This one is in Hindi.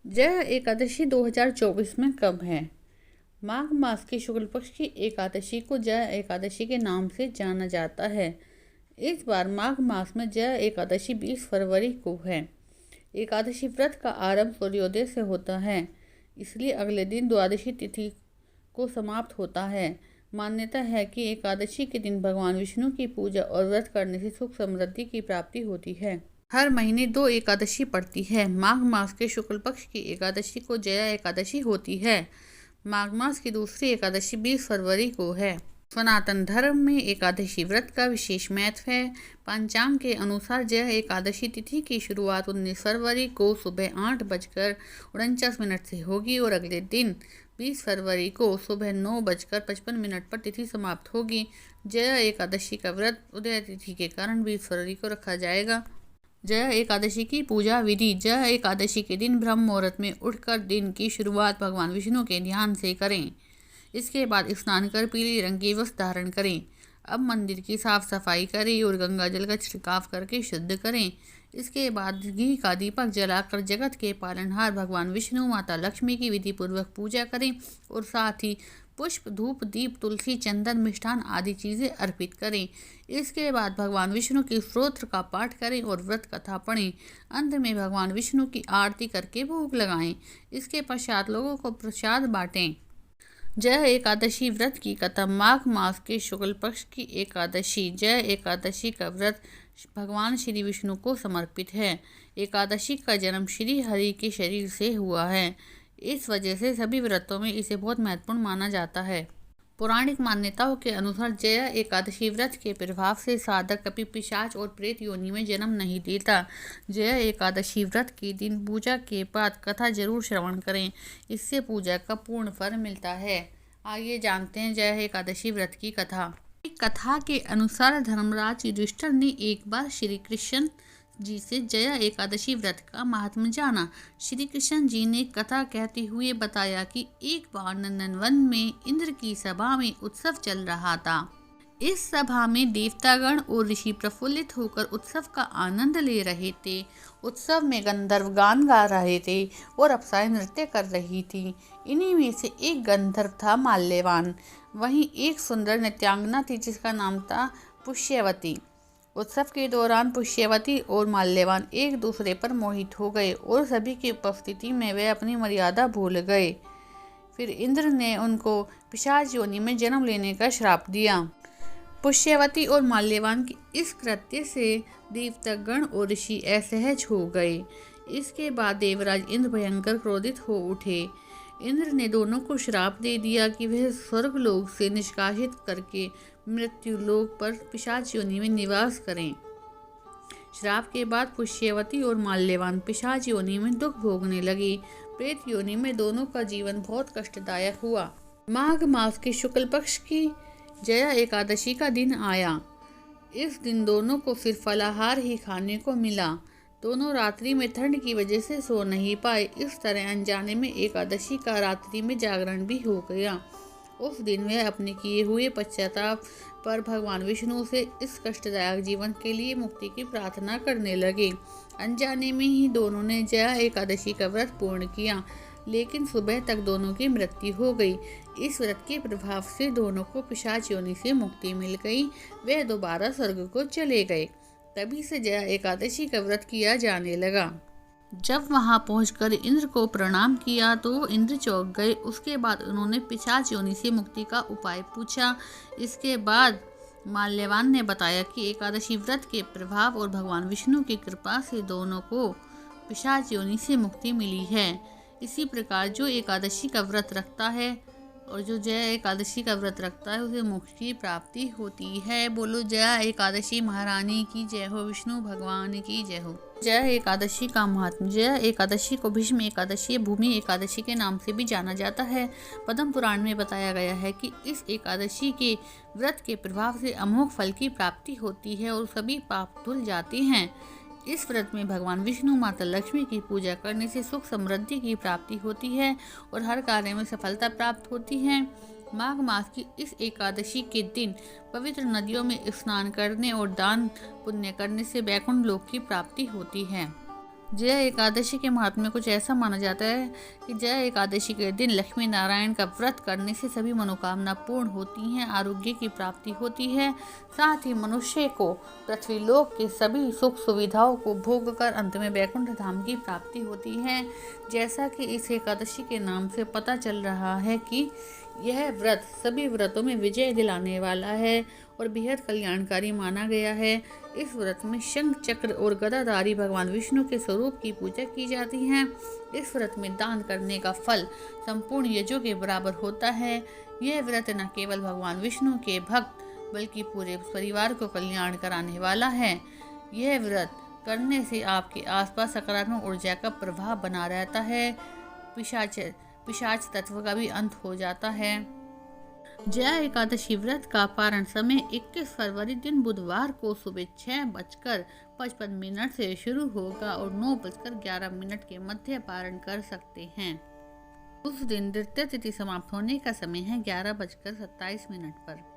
जया एकादशी 2024 में कब है? माघ मास की शुक्ल पक्ष की एकादशी को जया एकादशी के नाम से जाना जाता है। इस बार माघ मास में जया एकादशी 20 फरवरी को है। एकादशी व्रत का आरंभ सूर्योदय से होता है, इसलिए अगले दिन द्वादशी तिथि को समाप्त होता है। मान्यता है कि एकादशी के दिन भगवान विष्णु की पूजा और व्रत करने से सुख समृद्धि की प्राप्ति होती है। हर महीने 2 एकादशी पड़ती है। माघ मास के शुक्ल पक्ष की एकादशी को जया एकादशी होती है। माघ मास की दूसरी एकादशी 20 फरवरी को है। सनातन धर्म में एकादशी व्रत का विशेष महत्व है। पंचांग के अनुसार जया एकादशी तिथि की शुरुआत 19 फरवरी को सुबह 8:49 से होगी और अगले दिन 20 फरवरी को सुबह 9:55 पर तिथि समाप्त होगी। जया एकादशी का व्रत उदय तिथि के कारण 20 फरवरी को रखा जाएगा। जया एकादशी की पूजा विधि। जया एकादशी के दिन ब्रह्म मुहूर्त में उठकर दिन की शुरुआत भगवान विष्णु के ध्यान से करें। इसके बाद स्नान कर पीले रंग के वस्त्र धारण करें। अब मंदिर की साफ सफाई करें और गंगा जल का छिड़काव करके शुद्ध करें। इसके बाद घी का दीपक जलाकर जगत के पालनहार भगवान विष्णु माता लक्ष्मी की विधि पूर्वक पूजा करें और साथ ही पुष्प, धूप, दीप, तुलसी, चंदन, मिष्ठान आदि चीज़ें अर्पित करें। इसके बाद भगवान विष्णु के स्तोत्र का पाठ करें और व्रत कथा पढ़ें। अंत में भगवान विष्णु की आरती करके भोग लगाएं। इसके पश्चात लोगों को प्रसाद बांटें। जया एकादशी व्रत की कथा। माघ मास के शुक्ल पक्ष की एकादशी। जया एकादशी का व्रत भगवान श्री विष्णु को समर्पित है। एकादशी का जन्म श्री हरि के शरीर से हुआ है। इस वजह से सभी व्रतों में इसे बहुत महत्वपूर्ण माना जाता है। पौराणिक मान्यताओं के अनुसार जया एकादशी व्रत के प्रभाव से साधक कभी पिशाच और प्रेत योनि में जन्म नहीं लेता। जया एकादशी व्रत के दिन पूजा के बाद कथा जरूर श्रवण करें, इससे पूजा का पूर्ण फल मिलता है। आइए जानते हैं जया एकादशी व्रत की कथा। कथा के अनुसार धर्मराज युधिष्ठिर ने एक बार श्री कृष्ण जी से जया एकादशी व्रत का महात्म्य जाना। श्री कृष्ण जी ने कथा कहते हुए बताया कि एक बार नंदनवन में इंद्र की सभा में उत्सव चल रहा था। इस सभा में देवतागण और ऋषि प्रफुल्लित होकर उत्सव का आनंद ले रहे थे। उत्सव में गंधर्व गान गा रहे थे और अप्सराएं नृत्य कर रही थी। इन्हीं में से एक गंधर्व था माल्यवान। वहीं एक सुंदर नृत्यांगना थी जिसका नाम था पुष्यवती। उत्सव के दौरान पुष्यवती और माल्यवान एक दूसरे पर मोहित हो गए और सभी की उपस्थिति में वे अपनी मर्यादा भूल गए। फिर इंद्र ने उनको पिशाच योनि में जन्म लेने का श्राप दिया। पुष्यवती और माल्यवान के इस कृत्य से देवतागण और ऋषि असहज हो गए। इसके बाद देवराज इंद्र भयंकर क्रोधित हो उठे। इंद्र ने दोनों को श्राप दे दिया कि वह स्वर्गलोक से निष्कासित करके मृत्यु लोक पर पिशाच योनि में निवास करें। श्राप के बाद पुष्यवती और माल्यवान पिशाच योनि में दुख भोगने लगी। प्रेत योनि में दोनों का जीवन बहुत कष्टदायक हुआ। माघ मास के शुक्ल पक्ष की जया एकादशी का दिन आया। इस दिन दोनों को सिर्फ फलाहार ही खाने को मिला। दोनों रात्रि में ठंड की वजह से सो नहीं पाए। इस तरह अनजाने में एकादशी का रात्रि में जागरण भी हो गया। उस दिन वे अपने किए हुए पश्चाताप पर भगवान विष्णु से इस कष्टदायक जीवन के लिए मुक्ति की प्रार्थना करने लगे। अनजाने में ही दोनों ने जया एकादशी का व्रत पूर्ण किया, लेकिन सुबह तक दोनों की मृत्यु हो गई। इस व्रत के प्रभाव से दोनों को पिशाच योनि से मुक्ति मिल गई। वे दोबारा स्वर्ग को चले गए। तभी से जया एकादशी का व्रत किया जाने लगा। जब वहां पहुंचकर इंद्र को प्रणाम किया तो इंद्र चौंक गए। उसके बाद उन्होंने पिशाच योनि से मुक्ति का उपाय पूछा। इसके बाद माल्यवान ने बताया कि एकादशी व्रत के प्रभाव और भगवान विष्णु की कृपा से दोनों को पिशाच योनि से मुक्ति मिली है। इसी प्रकार जो एकादशी का व्रत रखता है और जो जया एकादशी का व्रत रखता है उसे मोक्ष की प्राप्ति होती है। बोलो जया एकादशी महारानी की जय हो, विष्णु भगवान की जय हो। जया एकादशी का महात्म्य। जया एकादशी को भीष्म एकादशी, भूमि एकादशी के नाम से भी जाना जाता है। पद्म पुराण में बताया गया है कि इस एकादशी के व्रत के प्रभाव से अमोघ फल की प्राप्ति होती है और सभी पाप धुल जाते हैं। इस व्रत में भगवान विष्णु माता लक्ष्मी की पूजा करने से सुख समृद्धि की प्राप्ति होती है और हर कार्य में सफलता प्राप्त होती है। माघ मास की इस एकादशी के दिन पवित्र नदियों में स्नान करने और दान पुण्य करने से वैकुंठ लोक की प्राप्ति होती है। जया एकादशी के महात्म्य में कुछ ऐसा माना जाता है कि जया एकादशी के दिन लक्ष्मी नारायण का व्रत करने से सभी मनोकामना पूर्ण होती हैं, आरोग्य की प्राप्ति होती है। साथ ही मनुष्य को पृथ्वीलोक के सभी सुख सुविधाओं को भोग कर अंत में वैकुंठ धाम की प्राप्ति होती है। जैसा कि इस एकादशी के नाम से पता चल रहा है कि यह व्रत सभी व्रतों में विजय दिलाने वाला है और बेहद कल्याणकारी माना गया है। इस व्रत में शंख चक्र और गदाधारी भगवान विष्णु के स्वरूप की पूजा की जाती है। इस व्रत में दान करने का फल संपूर्ण यज्ञों के बराबर होता है। यह व्रत न केवल भगवान विष्णु के भक्त बल्कि पूरे परिवार को कल्याण कराने वाला है। यह व्रत करने से आपके आसपास सकारात्मक ऊर्जा का प्रभाव बना रहता है। पिशाच तत्व का भी अंत हो जाता है। जया एकादशी व्रत का पारण समय 21 फरवरी दिन बुधवार को सुबह 6:55 से शुरू होगा और 9:11 के मध्य पारण कर सकते हैं। उस दिन द्वितीय तिथि समाप्त होने का समय है 11:27 पर।